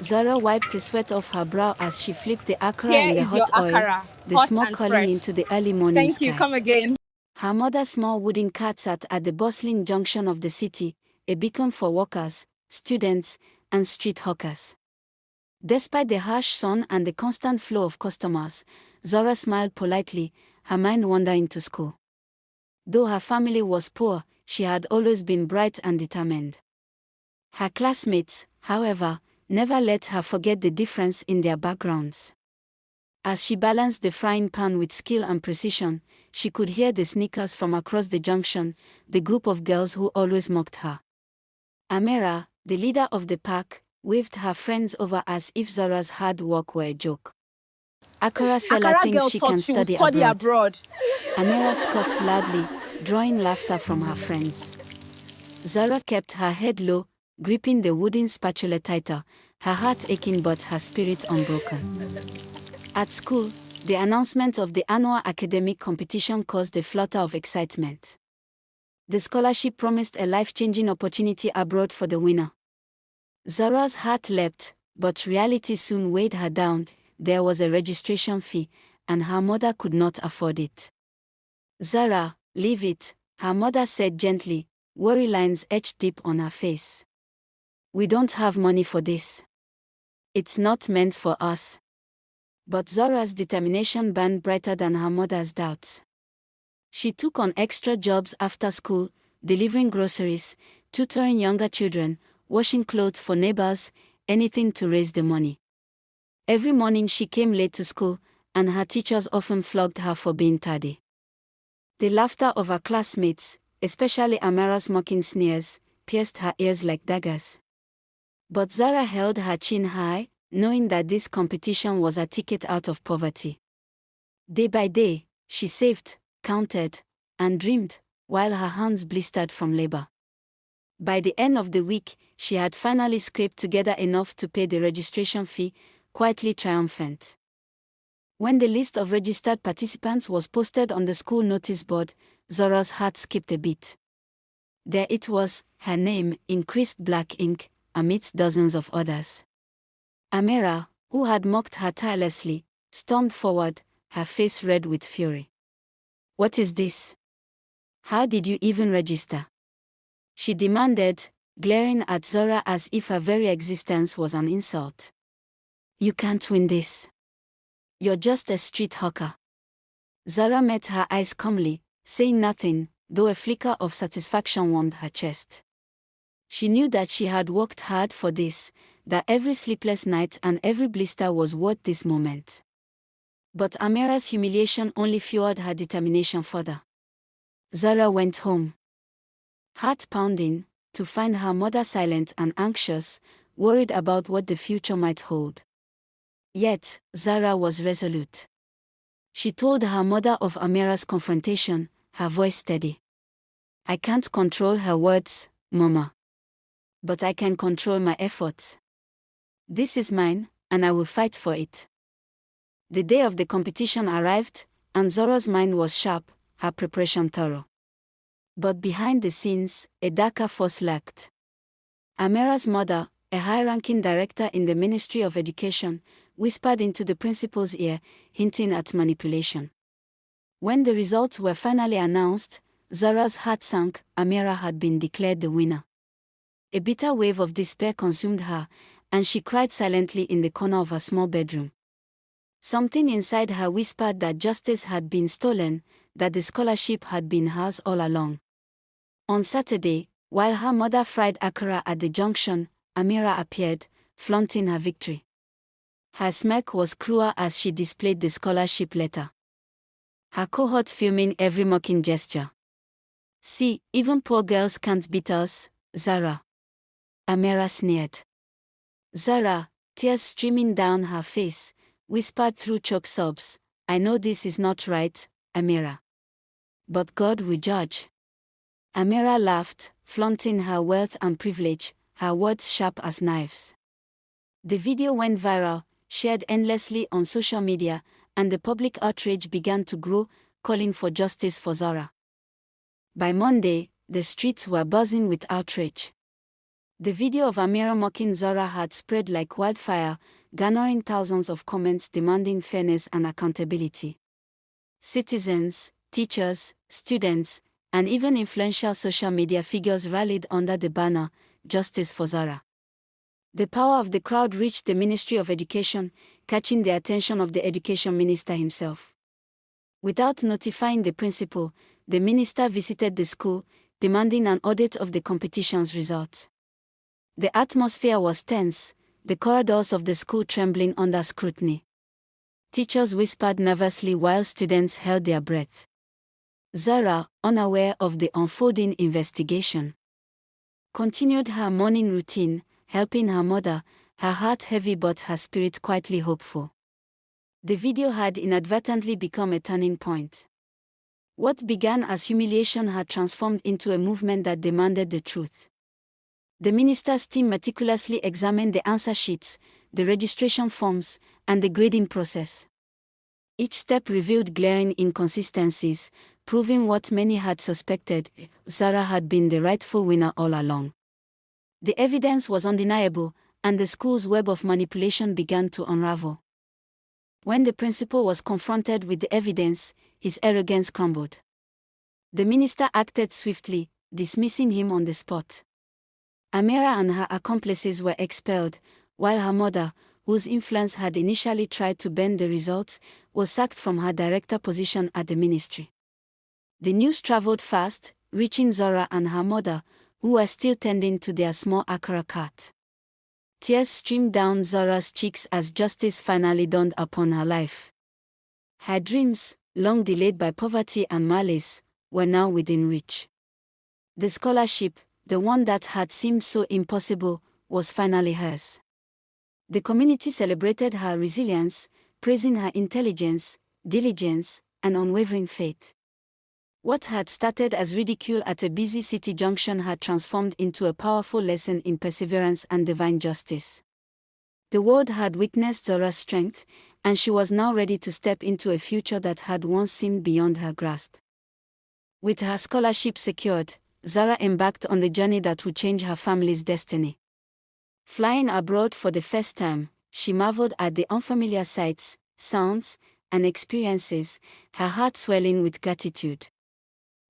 Zara wiped the sweat off her brow as she flipped the Akara Here in the is your hot oil, Akara, the hot smoke and curling fresh. into the early morning Thank you, sky. come again. Her mother's small wooden cart sat at the bustling junction of the city, a beacon for workers, students, and street hawkers. Despite the harsh sun and the constant flow of customers, Zara smiled politely, her mind wandering to school. Though her family was poor, she had always been bright and determined. Her classmates, however, never let her forget the difference in their backgrounds. As she balanced the frying pan with skill and precision, she could hear the sneakers from across the junction, the group of girls who always mocked her. Amira, the leader of the pack, waved her friends over as if Zara's hard work were a joke. Akara seller Akara thinks girl she thought can she would study study abroad. Amira scoffed loudly, drawing laughter from her friends. Zara kept her head low, gripping the wooden spatula tighter, her heart aching but her spirit unbroken. At school, the announcement of the annual academic competition caused a flutter of excitement. The scholarship promised a life-changing opportunity abroad for the winner. Zara's heart leapt, but reality soon weighed her down. There was a registration fee, and her mother could not afford it. Zara, leave it, her mother said gently, worry lines etched deep on her face. We don't have money for this. It's not meant for us. But Zara's determination burned brighter than her mother's doubts. She took on extra jobs after school, delivering groceries, tutoring younger children, washing clothes for neighbors, anything to raise the money. Every morning she came late to school, and her teachers often flogged her for being tardy. The laughter of her classmates, especially Amira's mocking sneers, pierced her ears like daggers. But Zara held her chin high, knowing that this competition was a ticket out of poverty. Day by day, she saved, counted, and dreamed, while her hands blistered from labor. By the end of the week, she had finally scraped together enough to pay the registration fee, quietly triumphant. When the list of registered participants was posted on the school notice board, Zara's heart skipped a beat. There it was, her name, in crisp black ink, amidst dozens of others. Amira, who had mocked her tirelessly, stormed forward, her face red with fury. What is this? How did you even register? She demanded, glaring at Zara as if her very existence was an insult. You can't win this. You're just a street hawker. Zara met her eyes calmly, saying nothing, though a flicker of satisfaction warmed her chest. She knew that she had worked hard for this, that every sleepless night and every blister was worth this moment. But Amira's humiliation only fueled her determination further. Zara went home, heart pounding, to find her mother silent and anxious, worried about what the future might hold. Yet, Zara was resolute. She told her mother of Amira's confrontation, her voice steady. I can't control her words, Mama. But I can control my efforts. This is mine, and I will fight for it. The day of the competition arrived, and Zara's mind was sharp, her preparation thorough. But behind the scenes, a darker force lurked. Amira's mother, a high-ranking director in the Ministry of Education, whispered into the principal's ear, hinting at manipulation. When the results were finally announced, Zara's heart sank. Amira had been declared the winner. A bitter wave of despair consumed her, and she cried silently in the corner of her small bedroom. Something inside her whispered that justice had been stolen, that the scholarship had been hers all along. On Saturday, while her mother fried Akara at the junction, Amira appeared, flaunting her victory. Her smirk was cruel as she displayed the scholarship letter. Her cohort filming every mocking gesture. See, even poor girls can't beat us, Zara. Amira sneered. Zara, tears streaming down her face, whispered through choked sobs, I know this is not right, Amira. But God will judge. Amira laughed, flaunting her wealth and privilege, her words sharp as knives. The video went viral, shared endlessly on social media, and the public outrage began to grow, calling for justice for Zara. By Monday, the streets were buzzing with outrage. The video of Amira mocking Zara had spread like wildfire, garnering thousands of comments demanding fairness and accountability. Citizens, teachers, students, and even influential social media figures rallied under the banner, "Justice for Zara." The power of the crowd reached the Ministry of Education, catching the attention of the Education Minister himself. Without notifying the principal, the minister visited the school, demanding an audit of the competition's results. The atmosphere was tense, the corridors of the school trembling under scrutiny. Teachers whispered nervously while students held their breath. Zara, unaware of the unfolding investigation, continued her morning routine, helping her mother, her heart heavy but her spirit quietly hopeful. The video had inadvertently become a turning point. What began as humiliation had transformed into a movement that demanded the truth. The minister's team meticulously examined the answer sheets, the registration forms, and the grading process. Each step revealed glaring inconsistencies, proving what many had suspected: Zara had been the rightful winner all along. The evidence was undeniable, and the school's web of manipulation began to unravel. When the principal was confronted with the evidence, his arrogance crumbled. The minister acted swiftly, dismissing him on the spot. Amira and her accomplices were expelled, while her mother, whose influence had initially tried to bend the results, was sacked from her director position at the ministry. The news traveled fast, reaching Zara and her mother, who were still tending to their small Akara cat. Tears streamed down Zara's cheeks as justice finally dawned upon her life. Her dreams, long delayed by poverty and malice, were now within reach. The scholarship, the one that had seemed so impossible, was finally hers. The community celebrated her resilience, praising her intelligence, diligence, and unwavering faith. What had started as ridicule at a busy city junction had transformed into a powerful lesson in perseverance and divine justice. The world had witnessed Zara's strength, and she was now ready to step into a future that had once seemed beyond her grasp. With her scholarship secured, Zara embarked on the journey that would change her family's destiny. Flying abroad for the first time, she marveled at the unfamiliar sights, sounds, and experiences, her heart swelling with gratitude.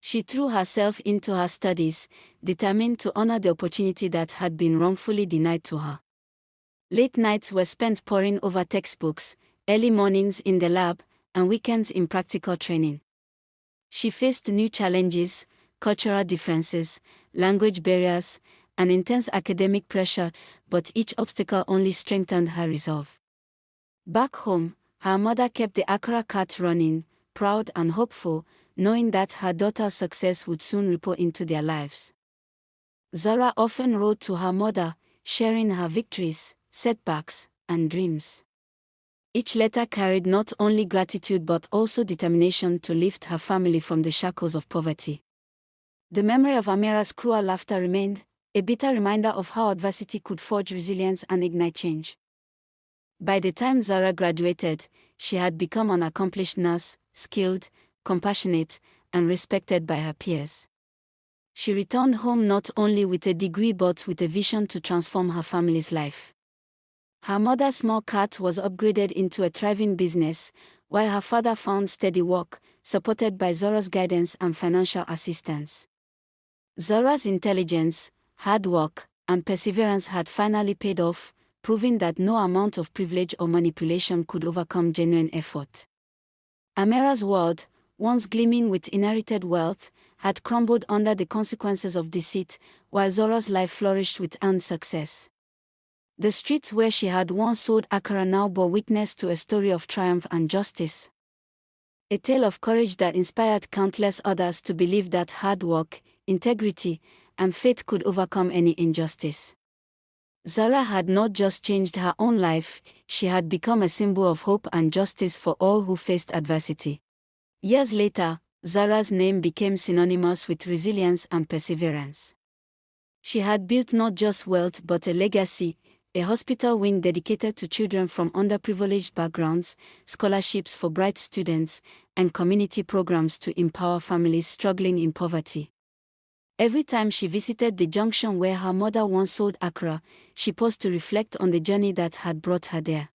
She threw herself into her studies, determined to honor the opportunity that had been wrongfully denied to her. Late nights were spent poring over textbooks, early mornings in the lab, and weekends in practical training. She faced new challenges, cultural differences, language barriers, and intense academic pressure, but each obstacle only strengthened her resolve. Back home, her mother kept the Akara cat running, proud and hopeful, knowing that her daughter's success would soon ripple into their lives. Zara often wrote to her mother, sharing her victories, setbacks, and dreams. Each letter carried not only gratitude but also determination to lift her family from the shackles of poverty. The memory of Amira's cruel laughter remained, a bitter reminder of how adversity could forge resilience and ignite change. By the time Zara graduated, she had become an accomplished nurse, skilled, compassionate, and respected by her peers. She returned home not only with a degree but with a vision to transform her family's life. Her mother's small cat was upgraded into a thriving business, while her father found steady work, supported by Zara's guidance and financial assistance. Zara's intelligence, hard work, and perseverance had finally paid off, proving that no amount of privilege or manipulation could overcome genuine effort. Amira's world, once gleaming with inherited wealth, had crumbled under the consequences of deceit, while Zara's life flourished with earned success. The streets where she had once sold Akara now bore witness to a story of triumph and justice. A tale of courage that inspired countless others to believe that hard work, integrity, and faith could overcome any injustice. Zara had not just changed her own life, she had become a symbol of hope and justice for all who faced adversity. Years later, Zara's name became synonymous with resilience and perseverance. She had built not just wealth but a legacy, a hospital wing dedicated to children from underprivileged backgrounds, scholarships for bright students, and community programs to empower families struggling in poverty. Every time she visited the junction where her mother once sold Akara, she paused to reflect on the journey that had brought her there.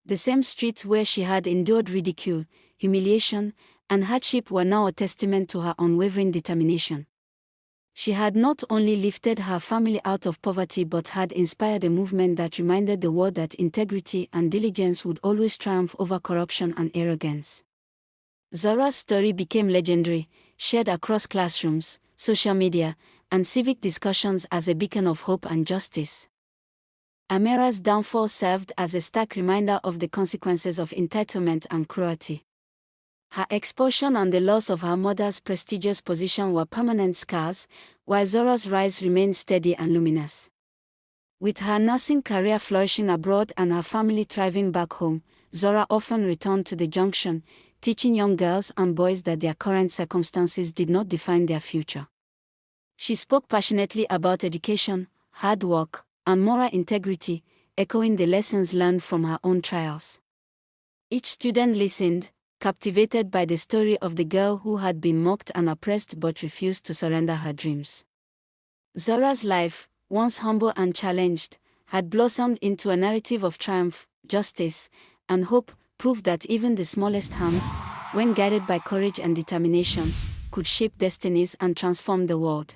The same streets where she had endured ridicule, humiliation, and hardship were now a testament to her unwavering determination. She had not only lifted her family out of poverty but had inspired a movement that reminded the world that integrity and diligence would always triumph over corruption and arrogance. Zara's story became legendary, shared across classrooms, social media, and civic discussions as a beacon of hope and justice. Amira's downfall served as a stark reminder of the consequences of entitlement and cruelty. Her expulsion and the loss of her mother's prestigious position were permanent scars, while Zara's rise remained steady and luminous. With her nursing career flourishing abroad and her family thriving back home, Zara often returned to the junction, teaching young girls and boys that their current circumstances did not define their future. She spoke passionately about education, hard work, and moral integrity, echoing the lessons learned from her own trials. Each student listened, captivated by the story of the girl who had been mocked and oppressed but refused to surrender her dreams. Zara's life, once humble and challenged, had blossomed into a narrative of triumph, justice, and hope, proof that even the smallest hands, when guided by courage and determination, could shape destinies and transform the world.